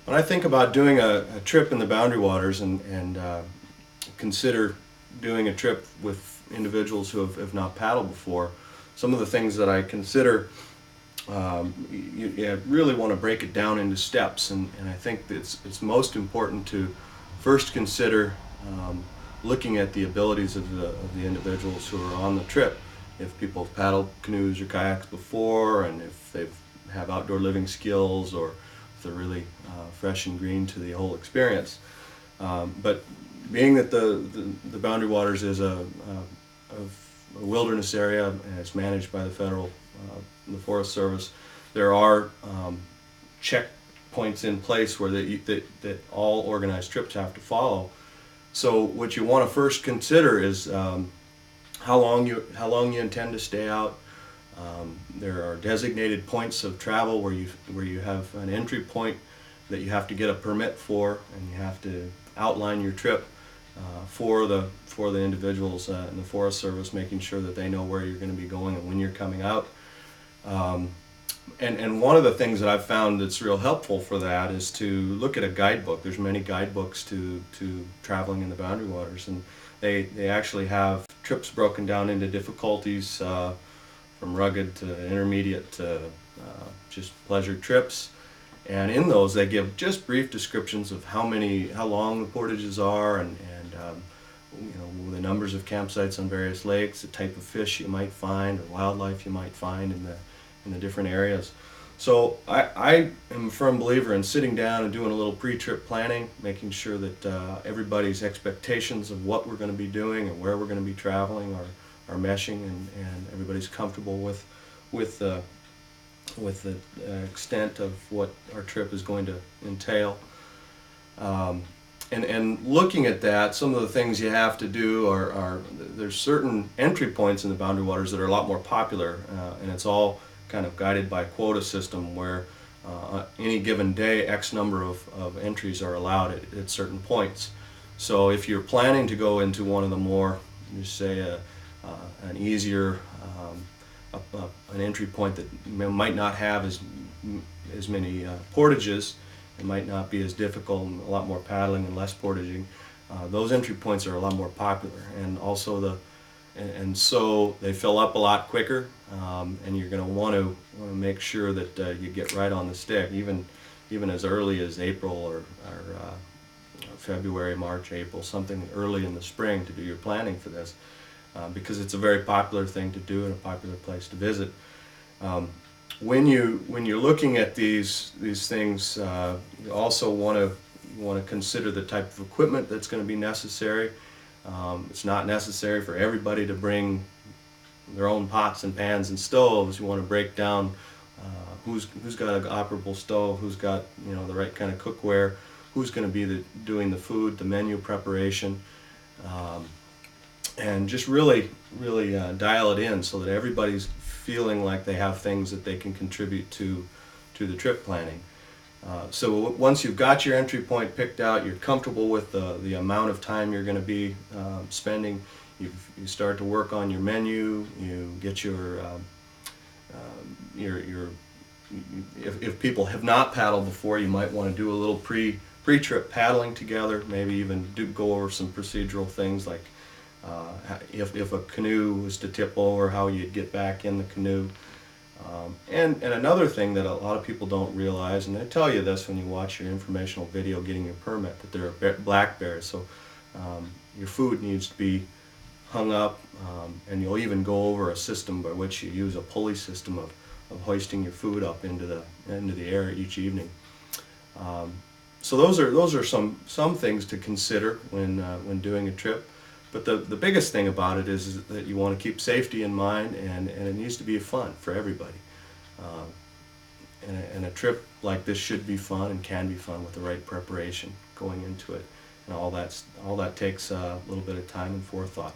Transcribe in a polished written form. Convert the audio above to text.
When I think about doing a trip in the Boundary Waters and consider doing a trip with individuals who have not paddled before, some of the things that I consider, you really want to break it down into steps, and I think it's most important to first consider looking at the abilities of the individuals who are on the trip. If people have paddled canoes or kayaks before, and if they have outdoor living skills, or if they're really fresh and green to the whole experience. But being that the Boundary Waters is a wilderness area and it's managed by the federal, the Forest Service, there are checkpoints in place where that all organized trips have to follow. So what you want to first consider is how long you intend to stay out. There are designated points of travel where you have an entry point that you have to get a permit for, and you have to outline your trip for the individuals in the Forest Service, making sure that they know where you're going to be going and when you're coming out. And one of the things that I've found that's real helpful for that is to look at a guidebook. There's many guidebooks to traveling in the Boundary Waters, and they actually have trips broken down into difficulties, from rugged to intermediate to just pleasure trips. And in those, they give just brief descriptions of how long the portages are, and the numbers of campsites on various lakes, the type of fish you might find or wildlife you might find in the different areas. So I am a firm believer in sitting down and doing a little pre-trip planning, making sure that everybody's expectations of what we're going to be doing and where we're going to be traveling are meshing, and everybody's comfortable with the extent of what our trip is going to entail. And looking at that, some of the things you have to do are there's certain entry points in the Boundary Waters that are a lot more popular, and it's all kind of guided by a quota system where any given day X number of entries are allowed at certain points. So if you're planning to go into one of the more, just say an easier an entry point that might not have as many portages, it might not be as difficult, and a lot more paddling and less portaging, those entry points are a lot more popular, and also and so they fill up a lot quicker, and you're going to want to make sure that you get right on the stick, even as early as April or February, March, April, something early in the spring to do your planning for this, because it's a very popular thing to do and a popular place to visit. When you're looking at these things, you also want to consider the type of equipment that's going to be necessary. It's not necessary for everybody to bring their own pots and pans and stoves. You want to break down who's got an operable stove, who's got the right kind of cookware, who's going to be doing the food, the menu preparation, and just really dial it in so that everybody's feeling like they have things that they can contribute to the trip planning. So once you've got your entry point picked out, you're comfortable with the amount of time you're going to be spending, you start to work on your menu, you get your if people have not paddled before, you might want to do a little pre-trip paddling together, maybe even go over some procedural things like if a canoe was to tip over, how you'd get back in the canoe. And another thing that a lot of people don't realize, and they tell you this when you watch your informational video getting your permit, that there are black bears, so your food needs to be hung up, and you'll even go over a system by which you use a pulley system of hoisting your food up into the air each evening. So those are some things to consider when doing a trip. But the biggest thing about it is that you want to keep safety in mind, and it needs to be fun for everybody. And a trip like this should be fun and can be fun with the right preparation going into it. And all that takes a little bit of time and forethought.